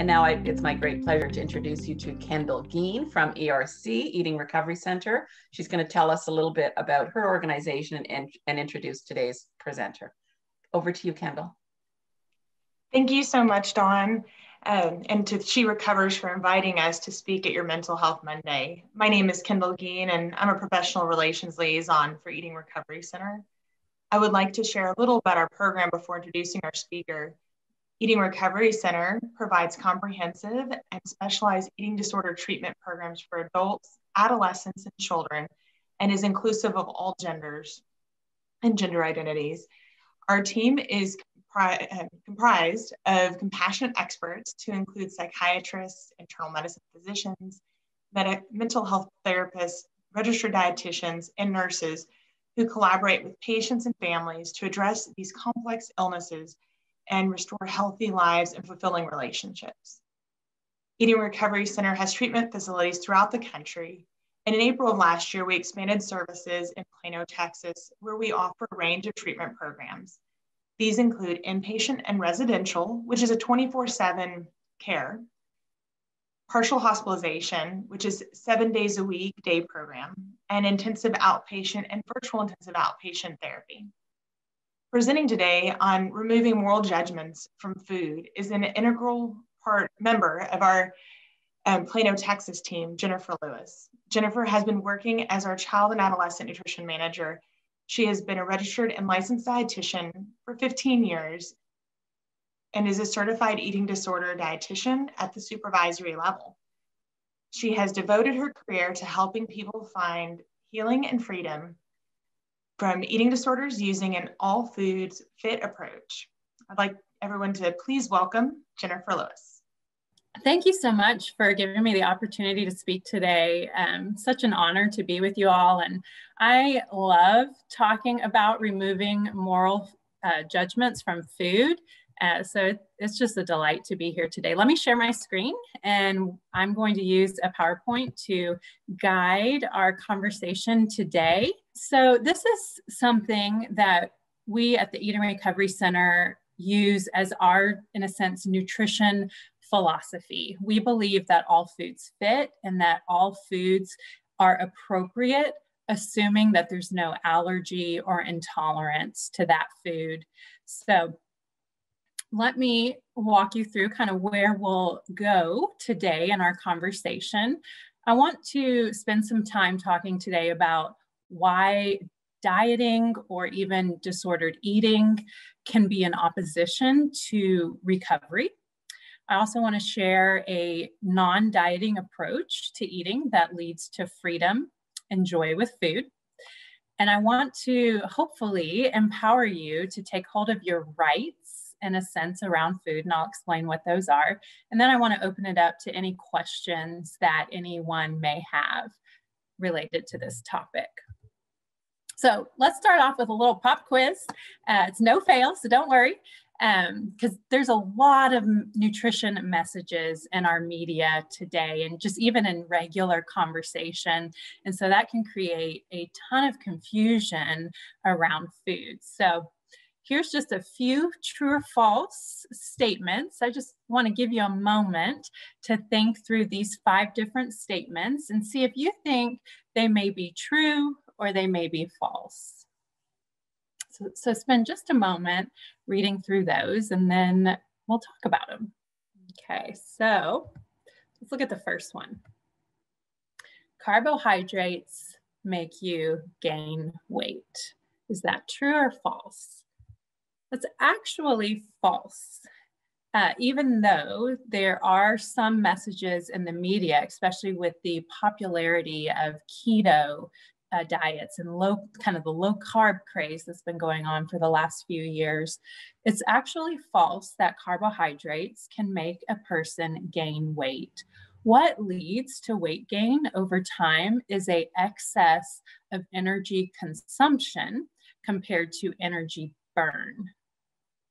And now it's my great pleasure to introduce you to Kendall Geen from ERC, Eating Recovery Center. She's going to tell us a little bit about her organization and introduce today's presenter. Over to you, Kendall. Thank you so much, Dawn, and to She Recovers for inviting us to speak at your Mental Health Monday. My name is Kendall Geen, and I'm a professional relations liaison for Eating Recovery Center. I would like to share a little about our program before introducing our speaker. Eating Recovery Center provides comprehensive and specialized eating disorder treatment programs for adults, adolescents, and children, and is inclusive of all genders and gender identities. Our team is comprised of compassionate experts to include psychiatrists, internal medicine physicians, mental health therapists, registered dietitians, and nurses who collaborate with patients and families to address these complex illnesses and restore healthy lives and fulfilling relationships. Eating Recovery Center has treatment facilities throughout the country. And in April of last year, we expanded services in Plano, Texas, where we offer a range of treatment programs. These include inpatient and residential, which is a 24/7 care, partial hospitalization, which is 7 days a week day program, and intensive outpatient and virtual intensive outpatient therapy. Presenting today on removing moral judgments from food is an integral member of our Plano, Texas team, Jennifer Lewis. Jennifer has been working as our child and adolescent nutrition manager. She has been a registered and licensed dietitian for 15 years and is a certified eating disorder dietitian at the supervisory level. She has devoted her career to helping people find healing and freedom from eating disorders using an all foods fit approach. I'd like everyone to please welcome Jennifer Lewis. Thank you so much for giving me the opportunity to speak today. Such an honor to be with you all. And I love talking about removing moral judgments from food. So it's just a delight to be here today. Let me share my screen, and I'm going to use a PowerPoint to guide our conversation today. So this is something that we at the Eating Recovery Center use as our, in a sense, nutrition philosophy. We believe that all foods fit and that all foods are appropriate, assuming that there's no allergy or intolerance to that food. So let me walk you through kind of where we'll go today in our conversation. I want to spend some time talking today about why dieting or even disordered eating can be in opposition to recovery. I also want to share a non-dieting approach to eating that leads to freedom and joy with food. And I want to hopefully empower you to take hold of your rights in a sense around food, and I'll explain what those are. And then I want to open it up to any questions that anyone may have related to this topic. So let's start off with a little pop quiz. It's no fail, so don't worry, because there's a lot of nutrition messages in our media today and just even in regular conversation. And so that can create a ton of confusion around food. So here's just a few true or false statements. I just want to give you a moment to think through these 5 different statements and see if you think they may be true or they may be false. So spend just a moment reading through those and then we'll talk about them. Okay, so let's look at the first one. Carbohydrates make you gain weight. Is that true or false? That's actually false. Even though there are some messages in the media, especially with the popularity of keto diets and the low carb craze that's been going on for the last few years, it's actually false that carbohydrates can make a person gain weight. What leads to weight gain over time is an excess of energy consumption compared to energy burn.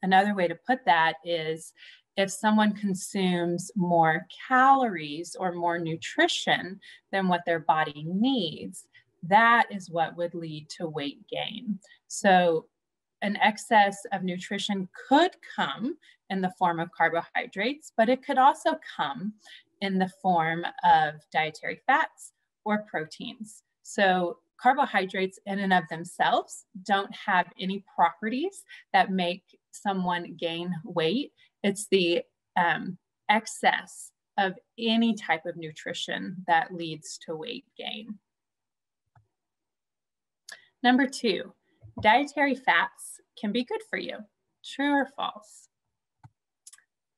Another way to put that is if someone consumes more calories or more nutrition than what their body needs, that is what would lead to weight gain. So an excess of nutrition could come in the form of carbohydrates, but it could also come in the form of dietary fats or proteins. So carbohydrates in and of themselves don't have any properties that make someone gain weight. It's the excess of any type of nutrition that leads to weight gain. Number 2, dietary fats can be good for you. True or false?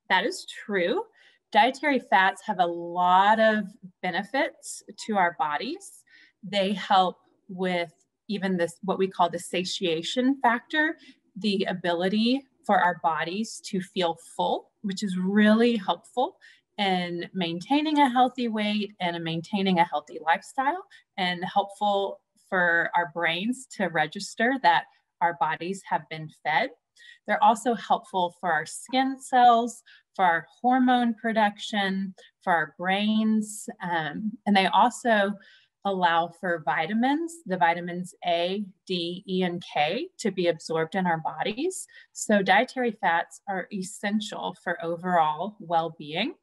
That is true. Dietary fats have a lot of benefits to our bodies. They help with even this, what we call the satiation factor, the ability for our bodies to feel full, which is really helpful in maintaining a healthy weight and maintaining a healthy lifestyle, and helpful for our brains to register that our bodies have been fed. They're also helpful for our skin cells, for our hormone production, for our brains, and they also allow for vitamins, the vitamins A, D, E, and K, to be absorbed in our bodies. So dietary fats are essential for overall well-being.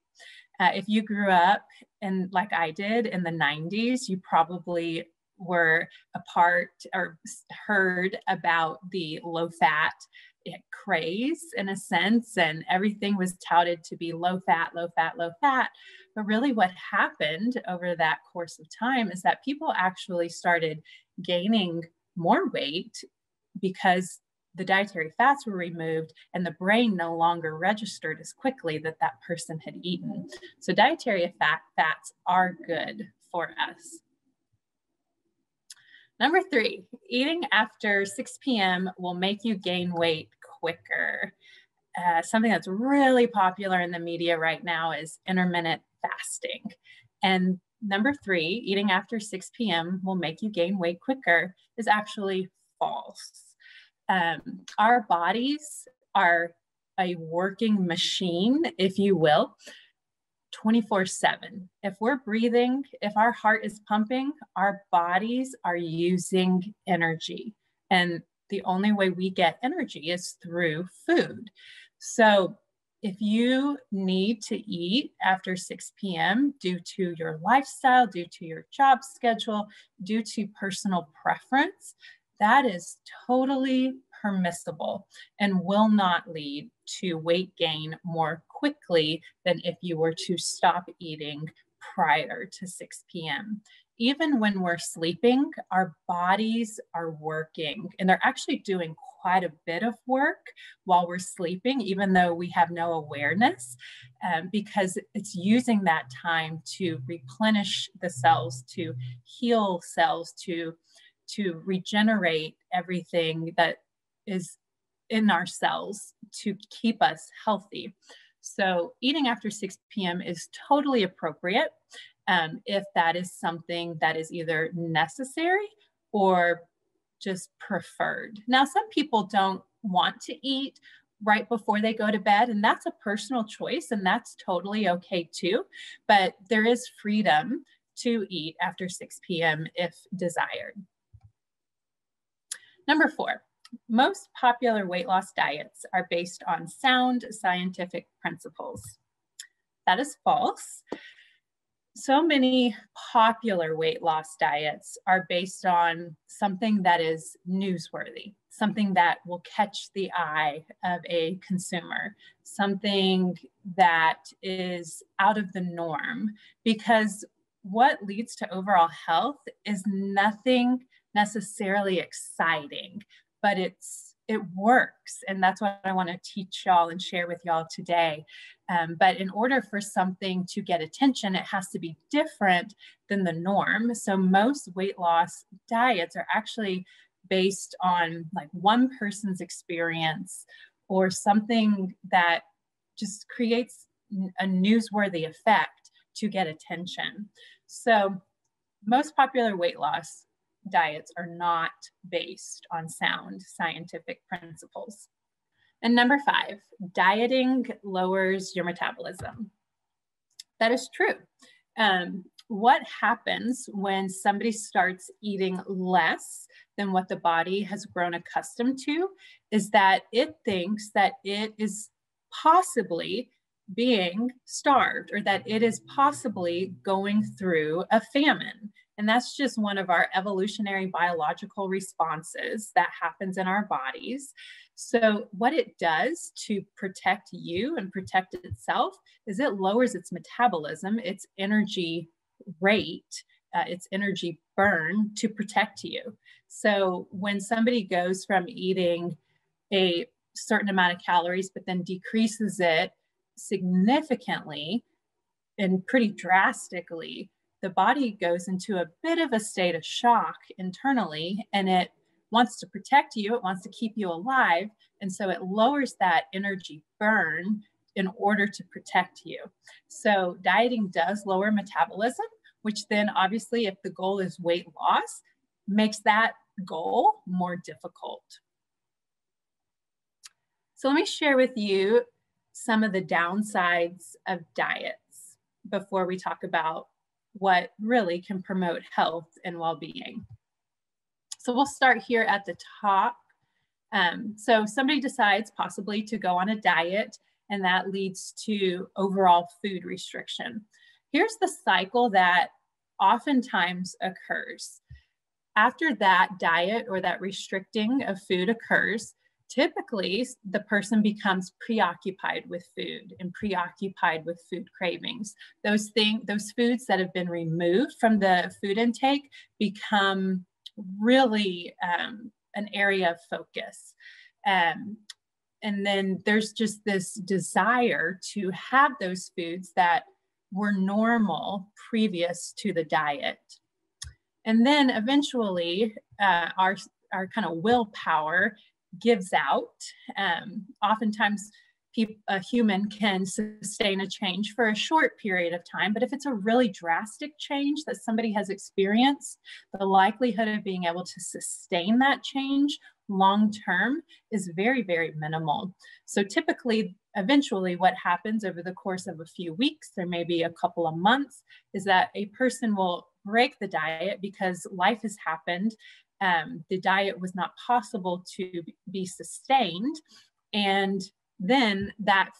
If you grew up in, like I did, in the 90s, you probably were a part or heard about the low-fat craze, in a sense, and everything was touted to be low fat, low fat, low fat. But really what happened over that course of time is that people actually started gaining more weight because the dietary fats were removed and the brain no longer registered as quickly that that person had eaten. So dietary fats are good for us. Number 3, eating after 6 p.m. will make you gain weight quicker. Something that's really popular in the media right now is intermittent fasting. And number 3, eating after 6 p.m. will make you gain weight quicker is actually false. Our bodies are a working machine, if you will, 24/7. If we're breathing, if our heart is pumping, our bodies are using energy. And the only way we get energy is through food. So if you need to eat after 6 p.m. due to your lifestyle, due to your job schedule, due to personal preference, that is totally permissible and will not lead to weight gain more quickly than if you were to stop eating prior to 6 p.m. Even when we're sleeping, our bodies are working, and they're actually doing quite a bit of work while we're sleeping, even though we have no awareness, because it's using that time to replenish the cells, to heal cells, to regenerate everything that is in our cells to keep us healthy. So eating after 6 p.m. is totally appropriate if that is something that is either necessary or just preferred. Now, some people don't want to eat right before they go to bed, and that's a personal choice, and that's totally okay too. But there is freedom to eat after 6 p.m. if desired. Number 4, most popular weight loss diets are based on sound scientific principles. That is false. So many popular weight loss diets are based on something that is newsworthy, something that will catch the eye of a consumer, something that is out of the norm, because what leads to overall health is nothing necessarily exciting, but it works. And that's what I want to teach y'all and share with y'all today. But in order for something to get attention, it has to be different than the norm. So most weight loss diets are actually based on like one person's experience or something that just creates a newsworthy effect to get attention. So most popular weight loss diets are not based on sound scientific principles. And number 5, dieting lowers your metabolism. That is true. what happens when somebody starts eating less than what the body has grown accustomed to is that it thinks that it is possibly being starved, or that it is possibly going through a famine. And that's just one of our evolutionary biological responses that happens in our bodies. So what it does to protect you and protect itself is it lowers its metabolism, its energy rate, its energy burn to protect you. So when somebody goes from eating a certain amount of calories, but then decreases it significantly and pretty drastically, the body goes into a bit of a state of shock internally, and it wants to protect you, it wants to keep you alive, and so it lowers that energy burn in order to protect you. So dieting does lower metabolism, which then obviously, if the goal is weight loss, makes that goal more difficult. So let me share with you some of the downsides of diets before we talk about what really can promote health and well-being. So we'll start here at the top. So somebody decides possibly to go on a diet, and that leads to overall food restriction. Here's the cycle that oftentimes occurs. After that diet or that restricting of food occurs, typically the person becomes preoccupied with food and preoccupied with food cravings. Those foods that have been removed from the food intake become really an area of focus. And then there's just this desire to have those foods that were normal previous to the diet. And then eventually our kind of willpower gives out. Oftentimes a human can sustain a change for a short period of time, but if it's a really drastic change that somebody has experienced, the likelihood of being able to sustain that change long-term is very, very minimal. So typically, eventually what happens over the course of a few weeks, there may be a couple of months, is that a person will break the diet because life has happened. The diet was not possible to be sustained. And then that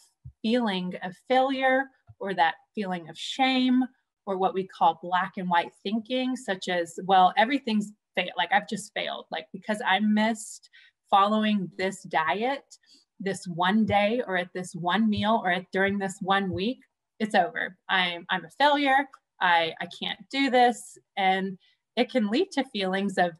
feeling of failure, or that feeling of shame, or what we call black and white thinking, such as, well, everything's failed, like I've just failed, like because I missed following this diet this one day, or at this one meal, or during this 1 week, it's over. I'm a failure. I can't do this. And it can lead to feelings of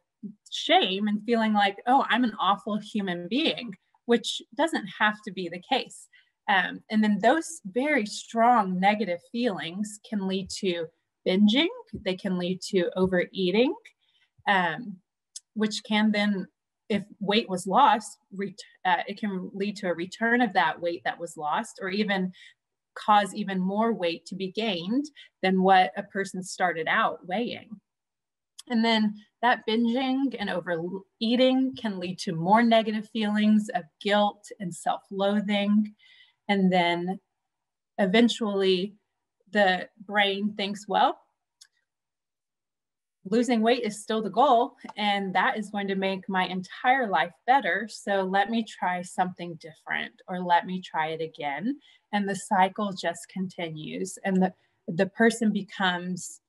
shame and feeling like, oh, I'm an awful human being, which doesn't have to be the case. And then those very strong negative feelings can lead to binging. They can lead to overeating, which can then, if weight was lost, it can lead to a return of that weight that was lost, or even cause even more weight to be gained than what a person started out weighing. And then that binging and overeating can lead to more negative feelings of guilt and self-loathing. And then eventually the brain thinks, well, losing weight is still the goal, and that is going to make my entire life better. So let me try something different, or let me try it again. And the cycle just continues. And the person becomes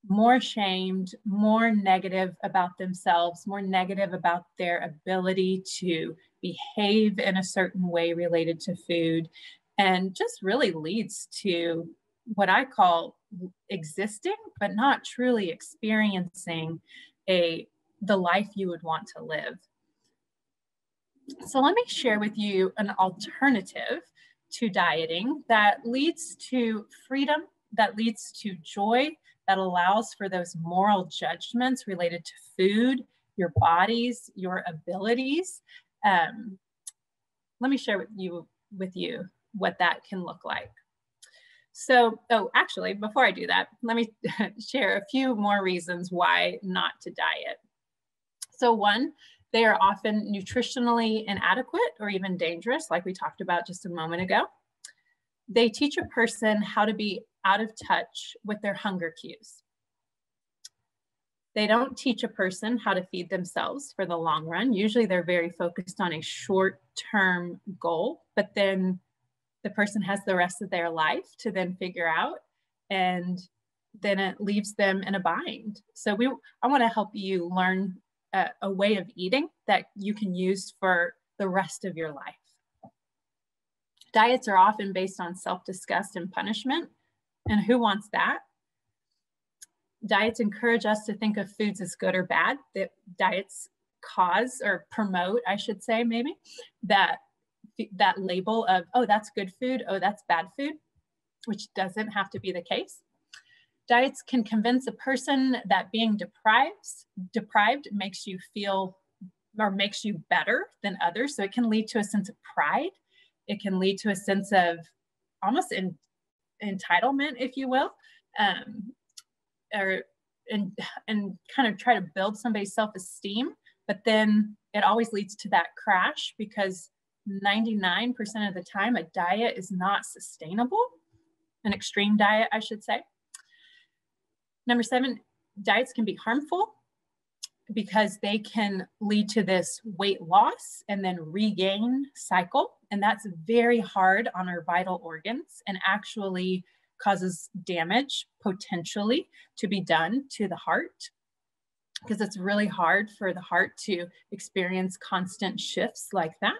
more ashamed, more negative about themselves, more negative about their ability to behave in a certain way related to food, and just really leads to what I call existing, but not truly experiencing the life you would want to live. So let me share with you an alternative to dieting that leads to freedom, that leads to joy, that allows for those moral judgments related to food, your bodies, your abilities. Let me share with you what that can look like. So, actually, before I do that, let me share a few more reasons why not to diet. So one, they are often nutritionally inadequate or even dangerous, like we talked about just a moment ago. They teach a person how to be out of touch with their hunger cues. They don't teach a person how to feed themselves for the long run. Usually they're very focused on a short-term goal, but then the person has the rest of their life to then figure out, and then it leaves them in a bind. So I want to help you learn a way of eating that you can use for the rest of your life. Diets are often based on self-disgust and punishment, and who wants that? Diets encourage us to think of foods as good or bad. That diets cause or promote, I should say, maybe, that label of, oh, that's good food, oh, that's bad food, which doesn't have to be the case. Diets can convince a person that being deprived makes you feel or makes you better than others. So it can lead to a sense of pride. It can lead to a sense of almost entitlement, if you will, and kind of try to build somebody's self-esteem. But then it always leads to that crash, because 99% of the time a diet is not sustainable, an extreme diet, I should say. Number 7, diets can be harmful because they can lead to this weight loss and then regain cycle. And that's very hard on our vital organs and actually causes damage potentially to be done to the heart, because it's really hard for the heart to experience constant shifts like that.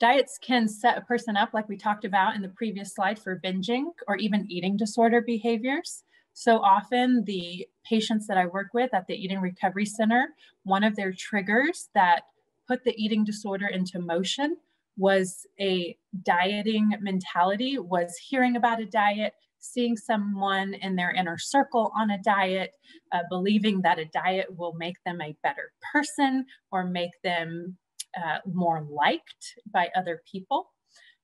Diets can set a person up, like we talked about in the previous slide, for binging or even eating disorder behaviors. So often the patients that I work with at the Eating Recovery Center, one of their triggers that put the eating disorder into motion was a dieting mentality, was hearing about a diet, seeing someone in their inner circle on a diet, believing that a diet will make them a better person or make them more liked by other people.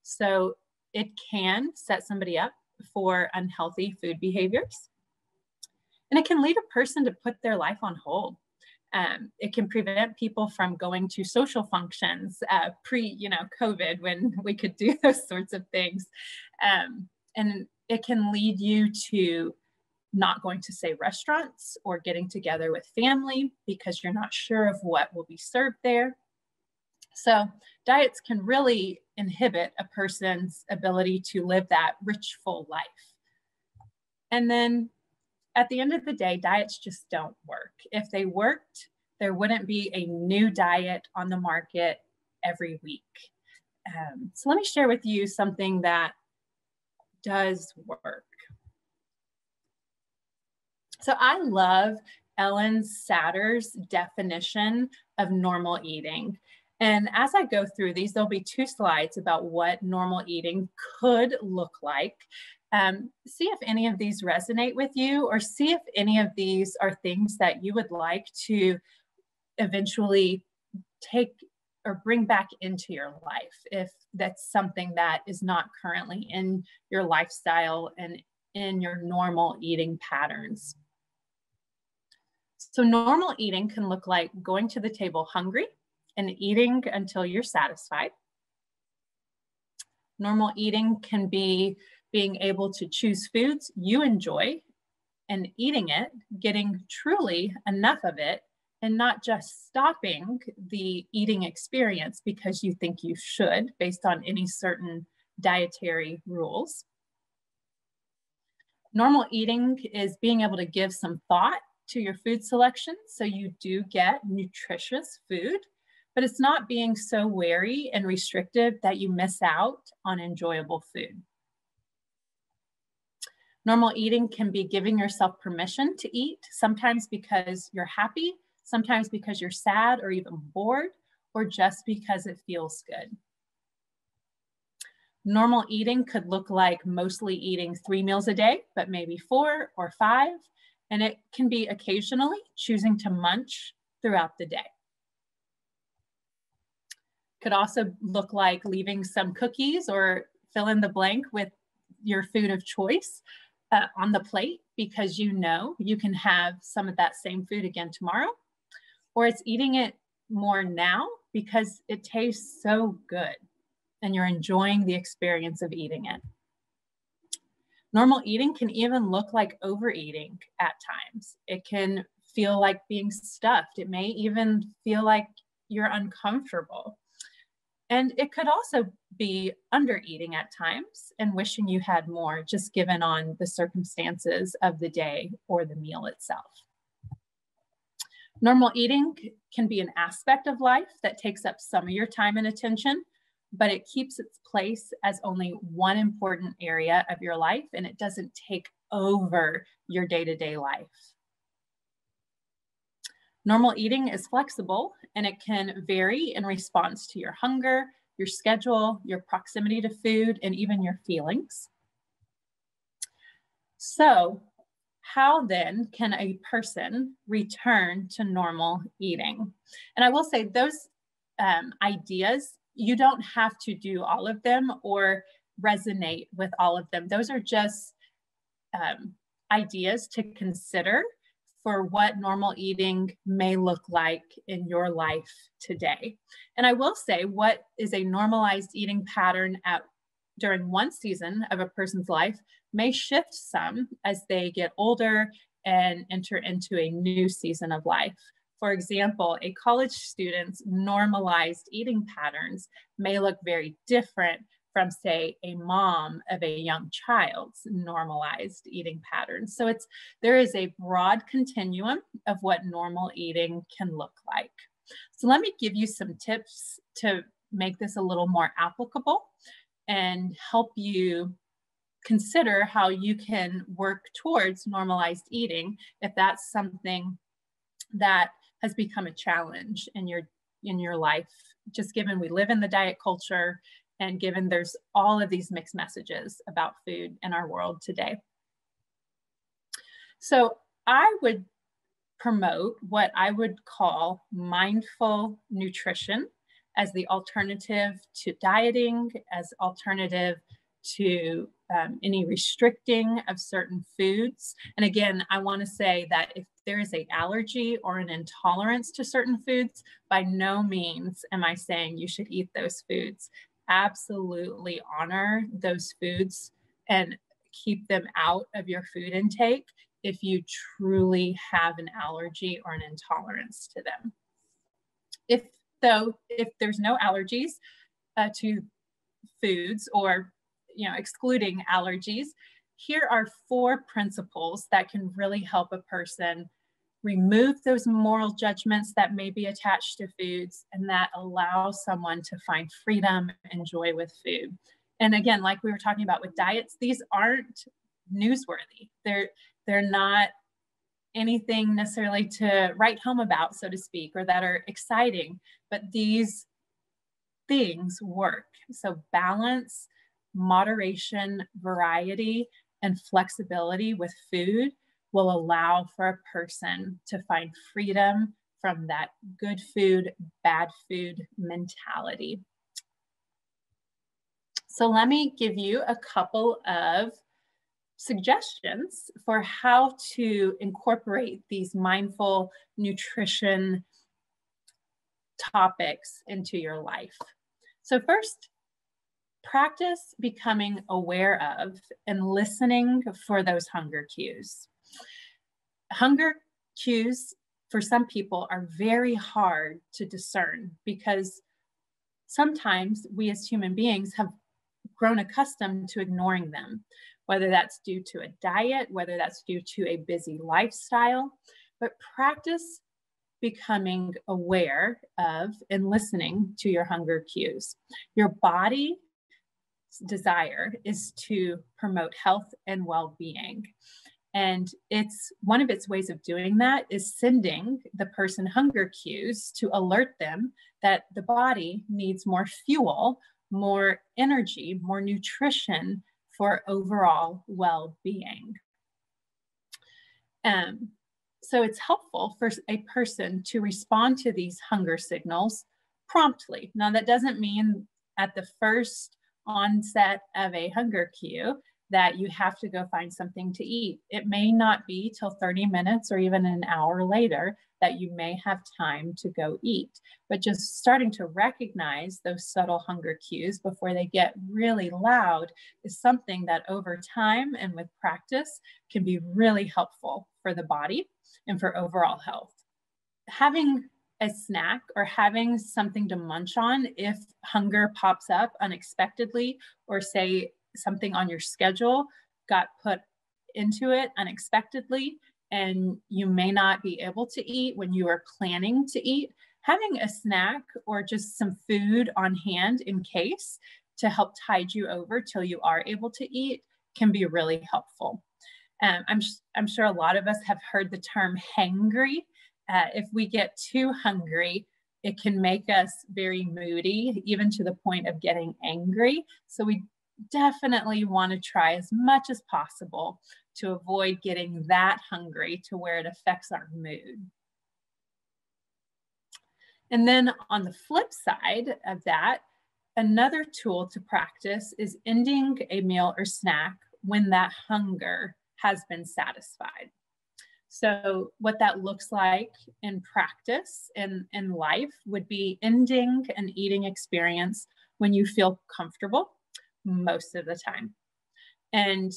So it can set somebody up for unhealthy food behaviors. And it can lead a person to put their life on hold. It can prevent people from going to social functions pre-COVID, when we could do those sorts of things. And it can lead you to not going to, say, restaurants or getting together with family because you're not sure of what will be served there. So diets can really inhibit a person's ability to live that rich, full life. And then at the end of the day, diets just don't work. If they worked, there wouldn't be a new diet on the market every week. So let me share with you something that does work. So I love Ellen Satter's definition of normal eating. And as I go through these, there'll be 2 slides about what normal eating could look like. See if any of these resonate with you, or see if any of these are things that you would like to eventually take or bring back into your life, if that's something that is not currently in your lifestyle and in your normal eating patterns. So normal eating can look like going to the table hungry and eating until you're satisfied. Normal eating can be being able to choose foods you enjoy and eating it, getting truly enough of it, and not just stopping the eating experience because you think you should based on any certain dietary rules. Normal eating is being able to give some thought to your food selection so you do get nutritious food, but it's not being so wary and restrictive that you miss out on enjoyable food. Normal eating can be giving yourself permission to eat, sometimes because you're happy, sometimes because you're sad or even bored, or just because it feels good. Normal eating could look like mostly eating 3 meals a day, but maybe 4 or 5, and it can be occasionally choosing to munch throughout the day. Could also look like leaving some cookies or fill in the blank with your food of choice on the plate because you know you can have some of that same food again tomorrow. Or it's eating it more now because it tastes so good. and you're enjoying the experience of eating it. Normal eating can even look like overeating at times. It can feel like being stuffed. It may even feel like you're uncomfortable. And it could also be undereating at times and wishing you had more, just given on the circumstances of the day or the meal itself. Normal eating can be an aspect of life that takes up some of your time and attention, but it keeps its place as only one important area of your life, and it doesn't take over your day-to-day life. Normal eating is flexible, and it can vary in response to your hunger, your schedule, your proximity to food, and even your feelings. So, how then can a person return to normal eating? And I will say those ideas, you don't have to do all of them or resonate with all of them. Those are just ideas to consider for what normal eating may look like in your life today. And I will say, what is a normalized eating pattern during one season of a person's life may shift some as they get older and enter into a new season of life. For example, a college student's normalized eating patterns may look very different from, say, a mom of a young child's normalized eating patterns. So there is a broad continuum of what normal eating can look like. So let me give you some tips to make this a little more applicable and help you consider how you can work towards normalized eating if that's something that has become a challenge in your life, just given we live in the diet culture and given there's all of these mixed messages about food in our world today. So I would promote what I would call mindful nutrition as the alternative to dieting, as alternative to any restricting of certain foods. And again, I want to say that if there is an allergy or an intolerance to certain foods, by no means am I saying you should eat those foods. Absolutely honor those foods and keep them out of your food intake if you truly have an allergy or an intolerance to them. If there's no allergies to foods, or excluding allergies, here are 4 principles that can really help a person remove those moral judgments that may be attached to foods, and that allow someone to find freedom and joy with food. And again, like we were talking about with diets, these aren't newsworthy. They're not anything necessarily to write home about, so to speak, or that are exciting, but these things work. So balance, moderation, variety, and flexibility with food will allow for a person to find freedom from that good food, bad food mentality. So let me give you a couple of suggestions for how to incorporate these mindful nutrition topics into your life. So first, practice becoming aware of and listening for those hunger cues. Hunger cues for some people are very hard to discern because sometimes we as human beings have grown accustomed to ignoring them, whether that's due to a diet, whether that's due to a busy lifestyle, but practice becoming aware of and listening to your hunger cues. Your body's desire is to promote health and well-being. And one of its ways of doing that is sending the person hunger cues to alert them that the body needs more fuel, more energy, more nutrition for overall well-being. So it's helpful for a person to respond to these hunger signals promptly. Now, that doesn't mean at the first onset of a hunger cue that you have to go find something to eat. It may not be till 30 minutes or even an hour later that you may have time to go eat, but just starting to recognize those subtle hunger cues before they get really loud is something that over time and with practice can be really helpful for the body and for overall health. Having a snack or having something to munch on if hunger pops up unexpectedly, or say something on your schedule got put into it unexpectedly and you may not be able to eat when you are planning to eat, having a snack or just some food on hand in case to help tide you over till you are able to eat can be really helpful. I'm sure a lot of us have heard the term hangry. If we get too hungry, it can make us very moody, even to the point of getting angry. So we definitely want to try as much as possible to avoid getting that hungry to where it affects our mood. And then on the flip side of that, another tool to practice is ending a meal or snack when that hunger has been satisfied. So what that looks like in practice in life would be ending an eating experience when you feel comfortable most of the time. And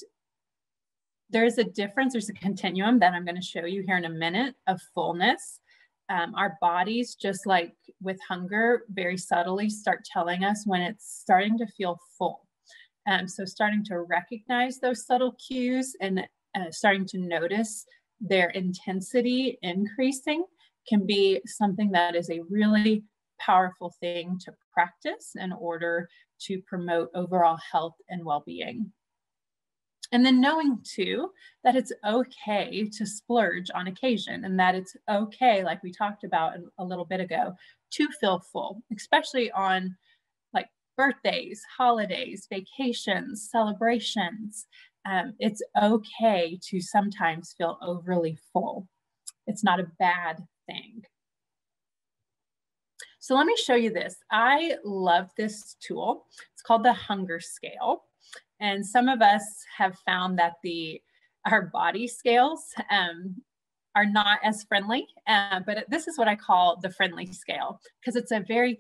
there's a difference, there's a continuum that I'm going to show you here in a minute of fullness. Our bodies, just like with hunger, very subtly start telling us when it's starting to feel full. So starting to recognize those subtle cues and starting to notice their intensity increasing can be something that is a really powerful thing to practice in order to promote overall health and well-being. And then knowing too that it's okay to splurge on occasion, and that it's okay, like we talked about a little bit ago, to feel full, especially on like birthdays, holidays, vacations, celebrations. It's okay to sometimes feel overly full. It's not a bad thing. So let me show you this. I love this tool. It's called the hunger scale. And some of us have found that our body scales are not as friendly, but this is what I call the friendly scale, because it's a very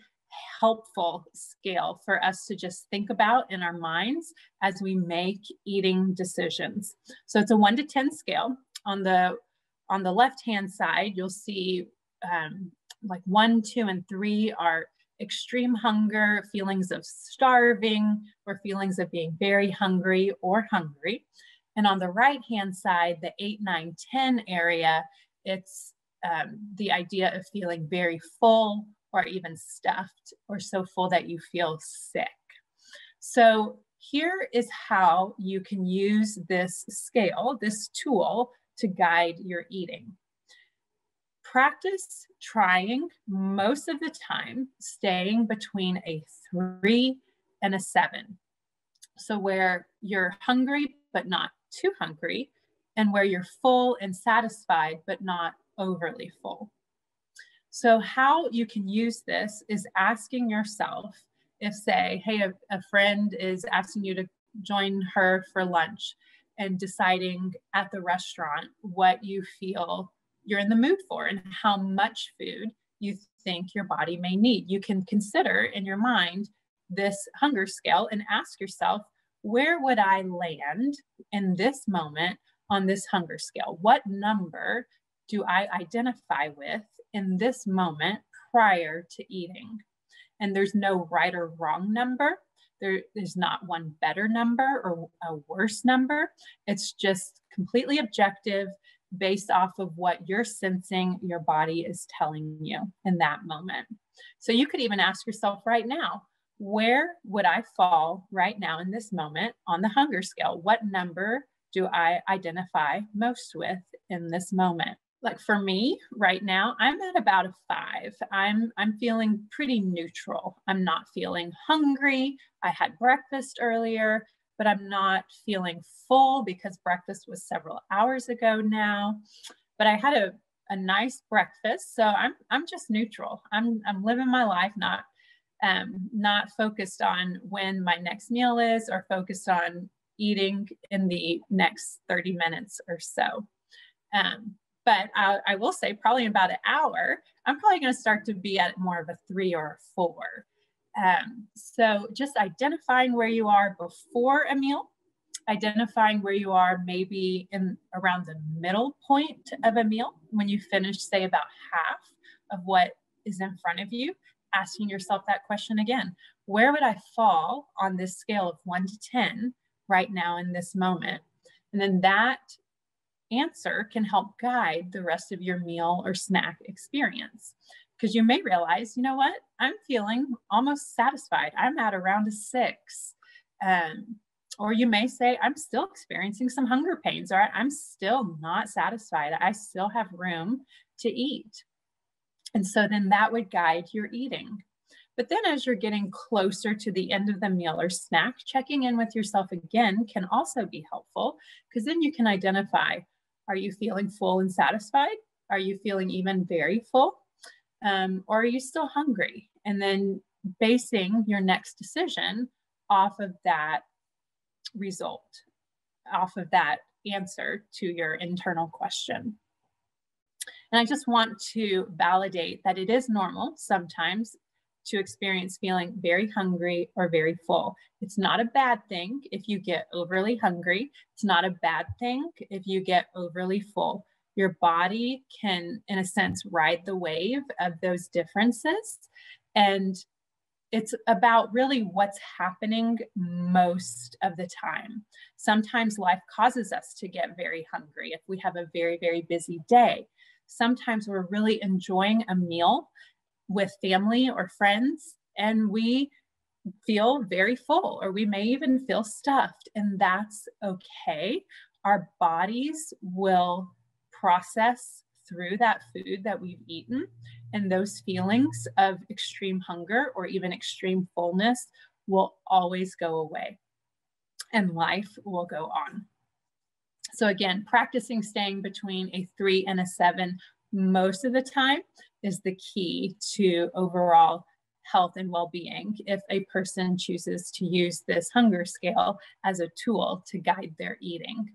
helpful scale for us to just think about in our minds as we make eating decisions. So it's a 1 to 10 scale. On the left-hand side, you'll see like 1, 2, and 3 are extreme hunger, feelings of starving, or feelings of being very hungry or hungry. And on the right-hand side, the 8, 9, 10 area, it's the idea of feeling very full or even stuffed, or so full that you feel sick. So here is how you can use this scale, this tool, to guide your eating. Practice trying most of the time staying between a 3 and a 7. So where you're hungry but not too hungry, and where you're full and satisfied but not overly full. So how you can use this is asking yourself, if say, hey, a friend is asking you to join her for lunch, and deciding at the restaurant what you feel you're in the mood for and how much food you think your body may need. You can consider in your mind this hunger scale and ask yourself, where would I land in this moment on this hunger scale? What number do I identify with in this moment prior to eating? And there's no right or wrong number. There's not one better number or a worse number. It's just completely objective based off of what you're sensing your body is telling you in that moment. So you could even ask yourself right now, where would I fall right now in this moment on the hunger scale? What number do I identify most with in this moment? Like for me right now, I'm at about a 5. I'm feeling pretty neutral. I'm not feeling hungry. I had breakfast earlier, but I'm not feeling full because breakfast was several hours ago now. But I had a nice breakfast, so I'm just neutral. I'm living my life, not focused on when my next meal is, or focused on eating in the next 30 minutes or so. But I will say probably in about an hour, I'm probably going to start to be at more of a 3 or a 4. So just identifying where you are before a meal, identifying where you are maybe in around the middle point of a meal when you finish, say, about half of what is in front of you, asking yourself that question again. Where would I fall on this scale of 1 to 10 right now in this moment? And then that answer can help guide the rest of your meal or snack experience. Because you may realize, you know what, I'm feeling almost satisfied. I'm at around a 6. Or you may say, I'm still experiencing some hunger pains, or I'm still not satisfied. I still have room to eat. And so then that would guide your eating. But then as you're getting closer to the end of the meal or snack, checking in with yourself again can also be helpful, because then you can identify, are you feeling full and satisfied? Are you feeling even very full? Or are you still hungry? And then basing your next decision off of that result, off of that answer to your internal question. And I just want to validate that it is normal sometimes to experience feeling very hungry or very full. It's not a bad thing if you get overly hungry. It's not a bad thing if you get overly full. Your body can, in a sense, ride the wave of those differences. And it's about really what's happening most of the time. Sometimes life causes us to get very hungry if we have a very, very busy day. Sometimes we're really enjoying a meal with family or friends, and we feel very full, or we may even feel stuffed, and that's okay. Our bodies will process through that food that we've eaten, and those feelings of extreme hunger or even extreme fullness will always go away, and life will go on. So again, practicing staying between a 3 and a 7 most of the time is the key to overall health and well-being if a person chooses to use this hunger scale as a tool to guide their eating.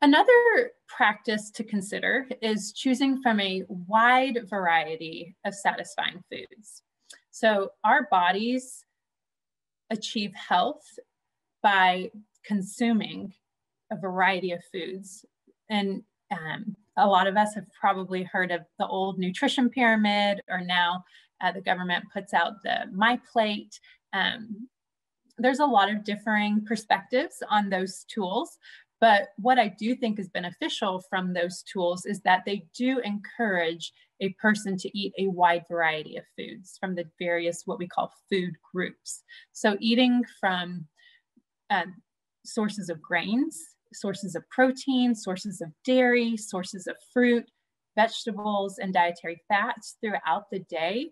Another practice to consider is choosing from a wide variety of satisfying foods. So our bodies achieve health by consuming a variety of foods. And a lot of us have probably heard of the old nutrition pyramid, or now the government puts out the My Plate. There's a lot of differing perspectives on those tools. But what I do think is beneficial from those tools is that they do encourage a person to eat a wide variety of foods from the various what we call food groups. So eating from sources of grains, sources of protein, sources of dairy, sources of fruit, vegetables, and dietary fats throughout the day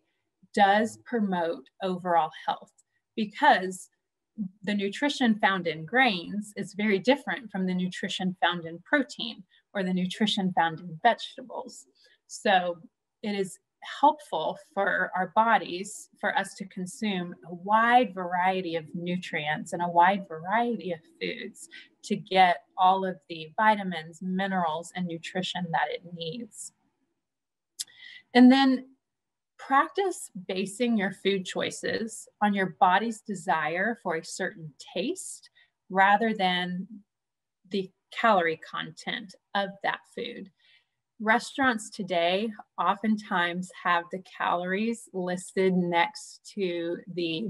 does promote overall health, because the nutrition found in grains is very different from the nutrition found in protein or the nutrition found in vegetables. So it is helpful for our bodies for us to consume a wide variety of nutrients and a wide variety of foods to get all of the vitamins, minerals, and nutrition that it needs. And then practice basing your food choices on your body's desire for a certain taste rather than the calorie content of that food. Restaurants today oftentimes have the calories listed next to the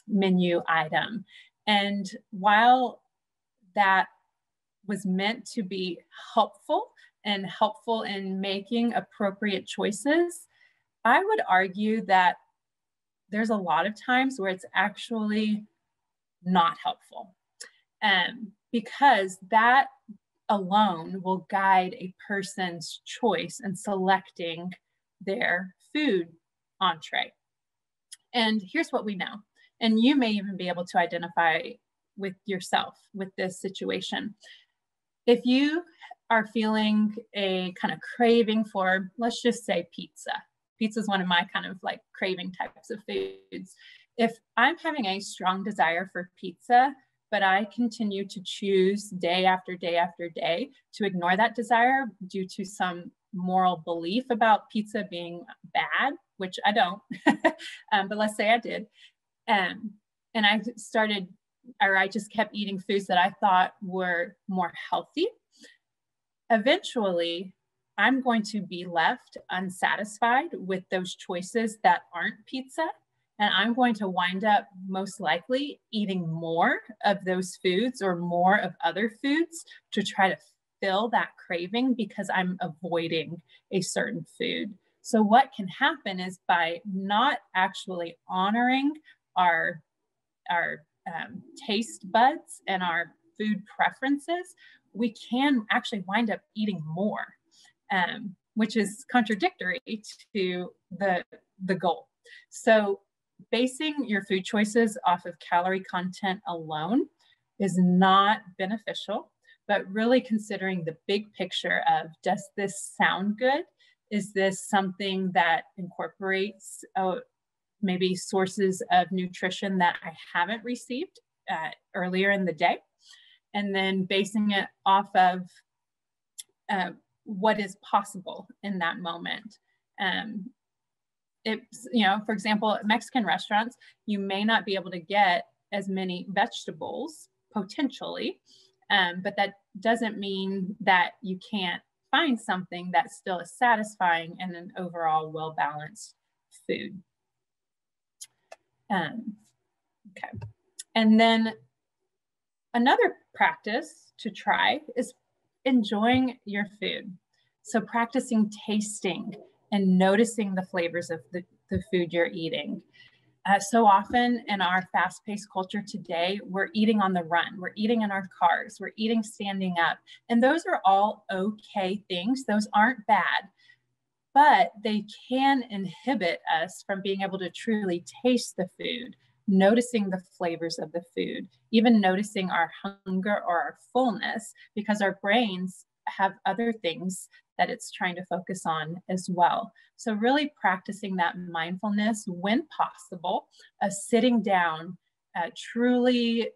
menu item. And while that was meant to be helpful and helpful in making appropriate choices, I would argue that there's a lot of times where it's actually not helpful, because that alone will guide a person's choice in selecting their food entree. And here's what we know, and you may even be able to identify with yourself with this situation. If you are feeling a kind of craving for, let's just say, pizza. Pizza is one of my kind of like craving types of foods. if I'm having a strong desire for pizza, but I continue to choose day after day after day to ignore that desire due to some moral belief about pizza being bad, which I don't, but let's say I did. And I started, or I just kept eating foods that I thought were more healthy. Eventually, I'm going to be left unsatisfied with those choices that aren't pizza. And I'm going to wind up most likely eating more of those foods or more of other foods to try to fill that craving because I'm avoiding a certain food. So what can happen is by not actually honoring our taste buds and our food preferences, we can actually wind up eating more, which is contradictory to the goal. So basing your food choices off of calorie content alone is not beneficial, but really considering the big picture of, does this sound good? Is this something that incorporates maybe sources of nutrition that I haven't received earlier in the day? And then basing it off of what is possible in that moment. It's, for example, at Mexican restaurants, you may not be able to get as many vegetables potentially, but that doesn't mean that you can't find something that still is satisfying and an overall well-balanced food. Okay. And then another practice to try is enjoying your food. So practicing tasting and noticing the flavors of the food you're eating. So often in our fast-paced culture today, we're eating on the run, we're eating in our cars, we're eating standing up. And those are all okay things. Those aren't bad, but they can inhibit us from being able to truly taste the food, noticing the flavors of the food, even noticing our hunger or our fullness, because our brains have other things that it's trying to focus on as well. So really practicing that mindfulness when possible, sitting down, truly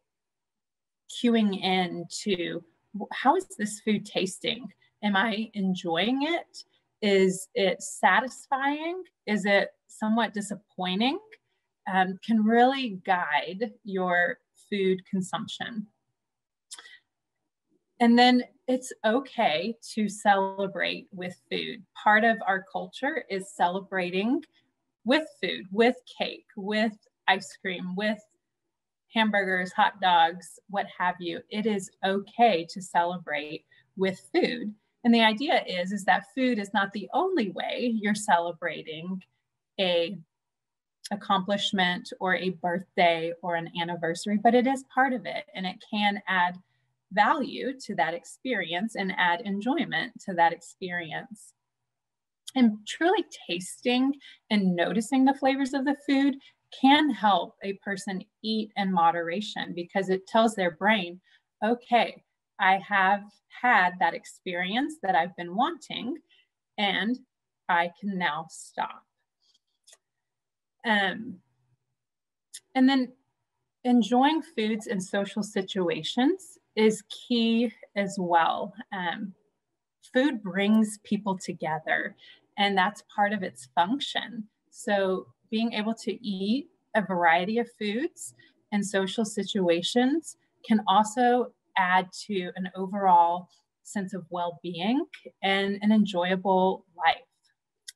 cueing in to, how is this food tasting? Am I enjoying it? Is it satisfying? Is it somewhat disappointing? Can really guide your food consumption. And then it's okay to celebrate with food. Part of our culture is celebrating with food, with cake, with ice cream, with hamburgers, hot dogs, what have you. It is okay to celebrate with food. And the idea is that food is not the only way you're celebrating a accomplishment or a birthday or an anniversary, but it is part of it, and it can add value to that experience and add enjoyment to that experience. And truly tasting and noticing the flavors of the food can help a person eat in moderation, because it tells their brain, okay, I have had that experience that I've been wanting, and I can now stop. And then enjoying foods in social situations is key as well. Food brings people together, and that's part of its function. So being able to eat a variety of foods in social situations can also add to an overall sense of well-being and an enjoyable life.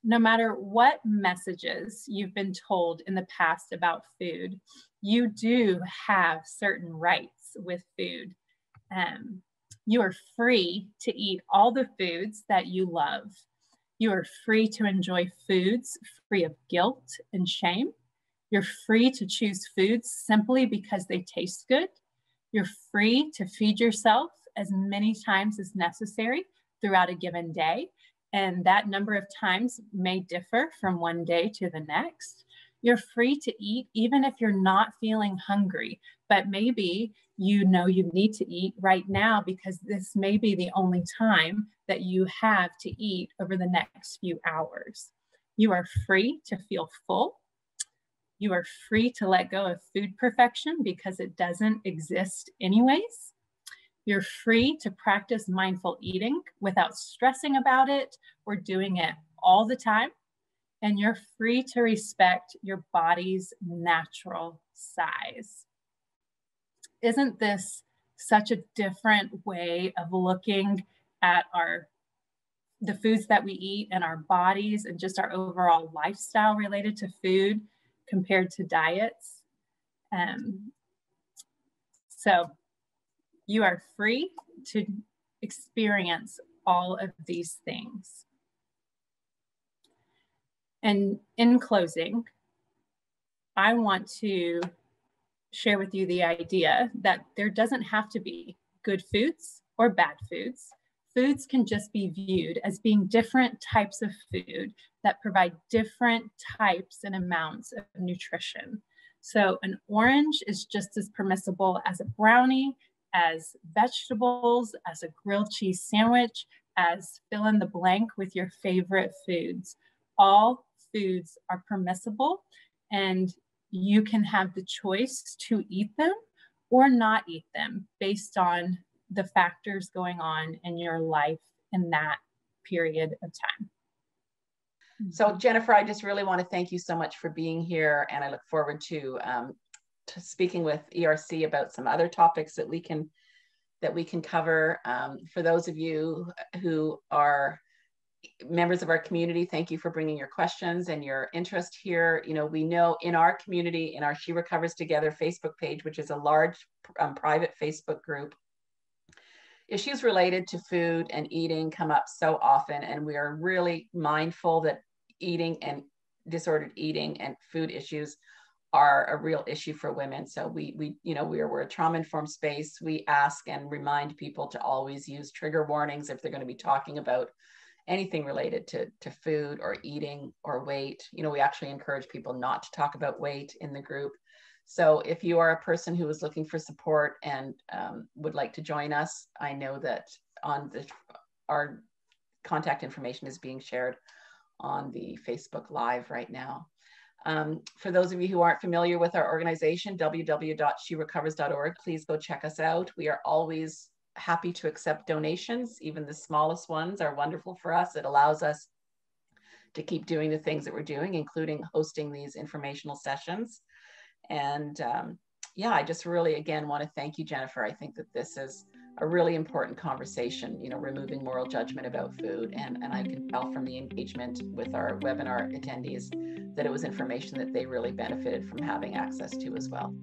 No matter what messages you've been told in the past about food, you do have certain rights with food. You are free to eat all the foods that you love. You are free to enjoy foods free of guilt and shame. You're free to choose foods simply because they taste good. You're free to feed yourself as many times as necessary throughout a given day. And that number of times may differ from one day to the next. You're free to eat even if you're not feeling hungry, but maybe you know you need to eat right now because this may be the only time that you have to eat over the next few hours. You are free to feel full. You are free to let go of food perfection because it doesn't exist anyways. You're free to practice mindful eating without stressing about it or doing it all the time. And you're free to respect your body's natural size. Isn't this such a different way of looking at the foods that we eat and our bodies and just our overall lifestyle related to food compared to diets? So you are free to experience all of these things. And in closing, I want to share with you the idea that there doesn't have to be good foods or bad foods. Foods can just be viewed as being different types of food that provide different types and amounts of nutrition. So an orange is just as permissible as a brownie, as vegetables, as a grilled cheese sandwich, as fill in the blank with your favorite foods. All foods are permissible, and you can have the choice to eat them or not eat them based on the factors going on in your life in that period of time. So Jennifer, I just really want to thank you so much for being here, and I look forward to speaking with ERC about some other topics that we can cover. For those of you who are members of our community, thank you for bringing your questions and your interest here. You know, we know in our community, in our She Recovers Together Facebook page, which is a large private Facebook group, issues related to food and eating come up so often, and we are really mindful that eating and disordered eating and food issues are a real issue for women. So we're a trauma-informed space. We ask and remind people to always use trigger warnings if they're going to be talking about anything related to food or eating or weight. You know, we actually encourage people not to talk about weight in the group. So if you are a person who is looking for support and would like to join us, I know that our contact information is being shared on the Facebook Live right now. For those of you who aren't familiar with our organization, www.sherecovers.org, please go check us out. We are always happy to accept donations. Even the smallest ones are wonderful for us. It allows us to keep doing the things that we're doing, including hosting these informational sessions. And yeah, I just really, again, want to thank you, Jennifer. I think that this is a really important conversation, you know, removing moral judgment about food. And I can tell from the engagement with our webinar attendees that it was information that they really benefited from having access to as well.